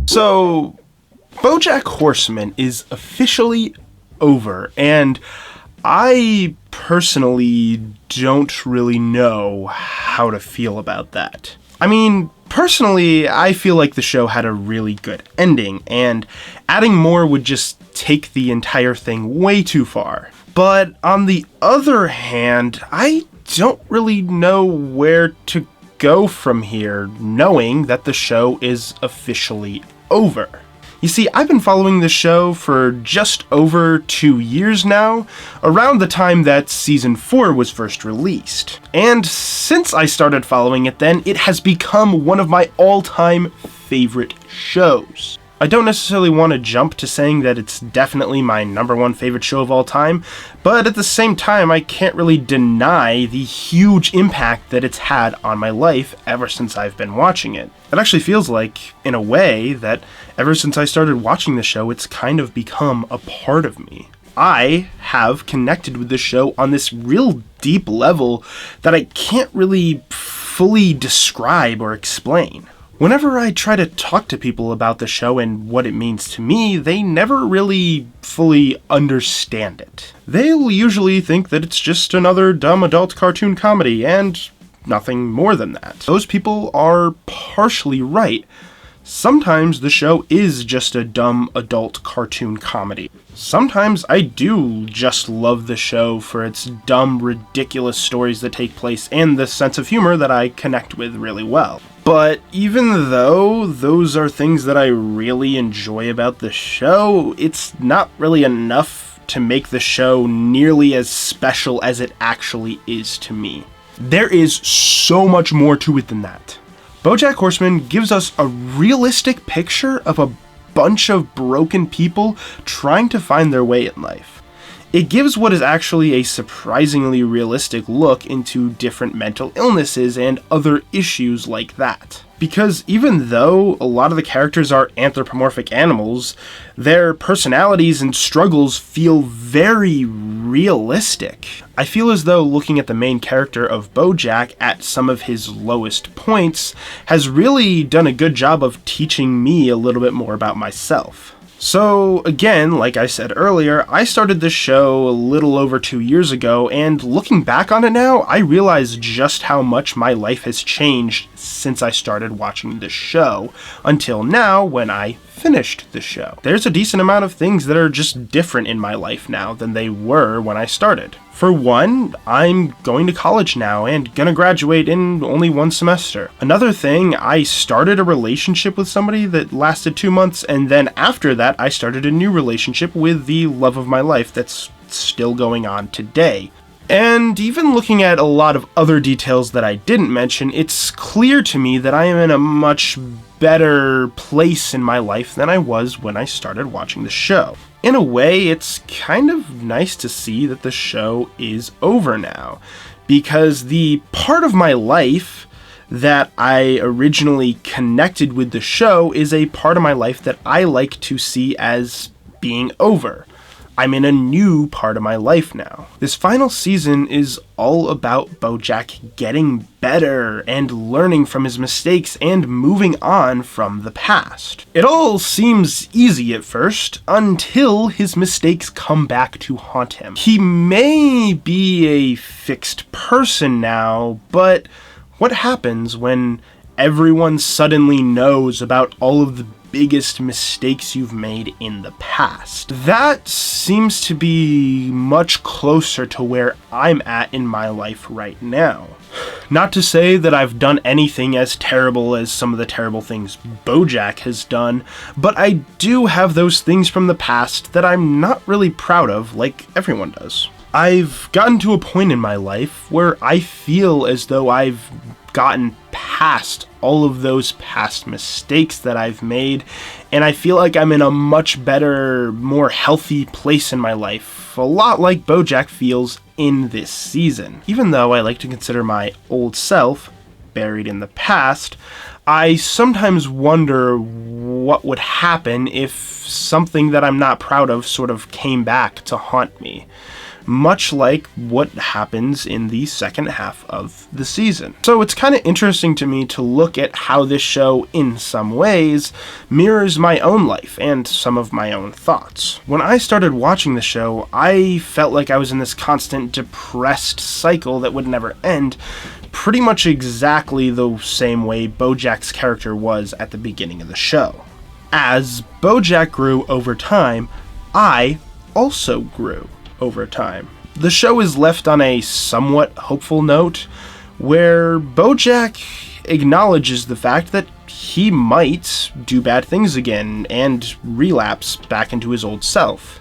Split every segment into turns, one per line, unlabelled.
So, Bojack Horseman is officially over, and I personally don't really know how to feel about that. I mean, personally, I feel like the show had a really good ending, and adding more would just take the entire thing way too far. But on the other hand, I don't really know where to go from here, knowing that the show is officially over. You see, I've been following the show for just over 2 years now, around the time that Season 4 was first released. And since I started following it then, it has become one of my all-time favorite shows. I don't necessarily want to jump to saying that it's definitely my #1 favorite show of all time, but at the same time, I can't really deny the huge impact that it's had on my life ever since I've been watching it. It actually feels like, in a way, that ever since I started watching the show, it's kind of become a part of me. I have connected with the show on this real deep level that I can't really fully describe or explain. Whenever I try to talk to people about the show and what it means to me, they never really fully understand it. They'll usually think that it's just another dumb adult cartoon comedy, and nothing more than that. Those people are partially right. Sometimes the show is just a dumb adult cartoon comedy. Sometimes I do just love the show for its dumb, ridiculous stories that take place and the sense of humor that I connect with really well. But even though those are things that I really enjoy about the show, it's not really enough to make the show nearly as special as it actually is to me. There is so much more to it than that. Bojack Horseman gives us a realistic picture of a bunch of broken people trying to find their way in life. It gives what is actually a surprisingly realistic look into different mental illnesses and other issues like that. Because even though a lot of the characters are anthropomorphic animals, their personalities and struggles feel very realistic. I feel as though looking at the main character of Bojack at some of his lowest points has really done a good job of teaching me a little bit more about myself. So again, like I said earlier, I started this show a little over 2 years ago, and looking back on it now, I realize just how much my life has changed since I started watching this show, until now when I finished the show. There's a decent amount of things that are just different in my life now than they were when I started. For one, I'm going to college now and gonna graduate in only 1 semester. Another thing, I started a relationship with somebody that lasted 2 months, and then after that I started a new relationship with the love of my life that's still going on today. And even looking at a lot of other details that I didn't mention, it's clear to me that I am in a much better place in my life than I was when I started watching the show. In a way, it's kind of nice to see that the show is over now, because the part of my life that I originally connected with the show is a part of my life that I like to see as being over. I'm in a new part of my life now. This final season is all about Bojack getting better and learning from his mistakes and moving on from the past. It all seems easy at first, until his mistakes come back to haunt him. He may be a fixed person now, but what happens when everyone suddenly knows about all of the biggest mistakes you've made in the past? That seems to be much closer to where I'm at in my life right now. Not to say that I've done anything as terrible as some of the terrible things Bojack has done, but I do have those things from the past that I'm not really proud of like everyone does. I've gotten to a point in my life where I feel as though I've gotten past all of those past mistakes that I've made, and I feel like I'm in a much better, more healthy place in my life, a lot like Bojack feels in this season. Even though I like to consider my old self buried in the past, I sometimes wonder what would happen if something that I'm not proud of sort of came back to haunt me. much like what happens in the second half of the season. So it's kind of interesting to me to look at how this show, in some ways, mirrors my own life and some of my own thoughts. When I started watching the show, I felt like I was in this constant depressed cycle that would never end, pretty much exactly the same way Bojack's character was at the beginning of the show. As Bojack grew over time, I also grew over time. The show is left on a somewhat hopeful note, where Bojack acknowledges the fact that he might do bad things again and relapse back into his old self.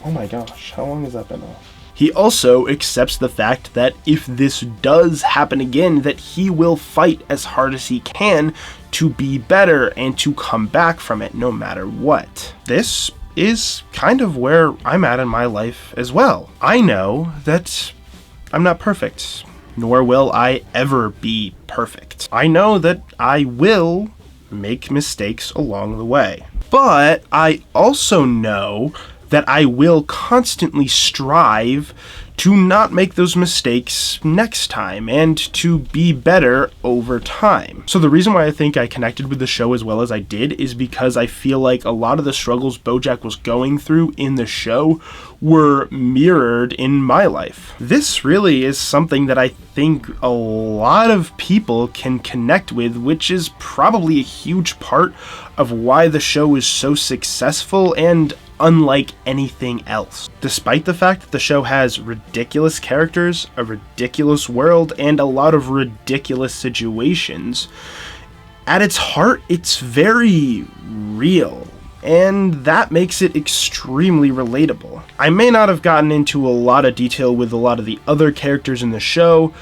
Oh my gosh, how long has that been off? He also accepts the fact that if this does happen again, that he will fight as hard as he can to be better and to come back from it no matter what. This is kind of where I'm at in my life as well. I know that I'm not perfect, nor will I ever be perfect. I know that I will make mistakes along the way. But I also know that I will constantly strive to not make those mistakes next time and to be better over time. So the reason why I think I connected with the show as well as I did is because I feel like a lot of the struggles Bojack was going through in the show were mirrored in my life. This really is something that I think a lot of people can connect with, which is probably a huge part of why the show is so successful and unlike anything else. Despite the fact that the show has ridiculous characters, a ridiculous world, and a lot of ridiculous situations, at its heart, it's very real. And that makes it extremely relatable. I may not have gotten into a lot of detail with a lot of the other characters in the show,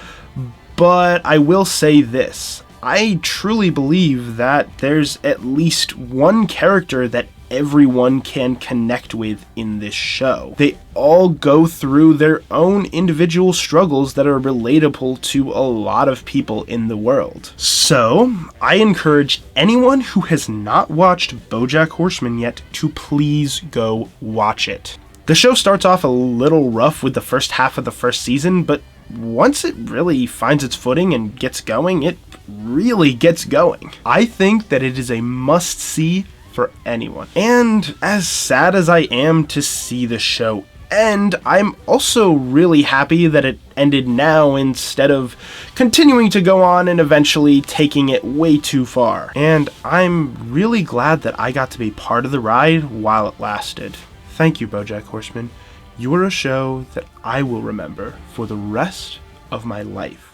but I will say this. I truly believe that there's at least one character that everyone can connect with in this show. They all go through their own individual struggles that are relatable to a lot of people in the world. So, I encourage anyone who has not watched Bojack Horseman yet to please go watch it. The show starts off a little rough with the first half of the first season, but once it really finds its footing and gets going, it really gets going. I think that it is a must-see for anyone. And as sad as I am to see the show end, I'm also really happy that it ended now instead of continuing to go on and eventually taking it way too far. And I'm really glad that I got to be part of the ride while it lasted. Thank you, Bojack Horseman. You are a show that I will remember for the rest of my life.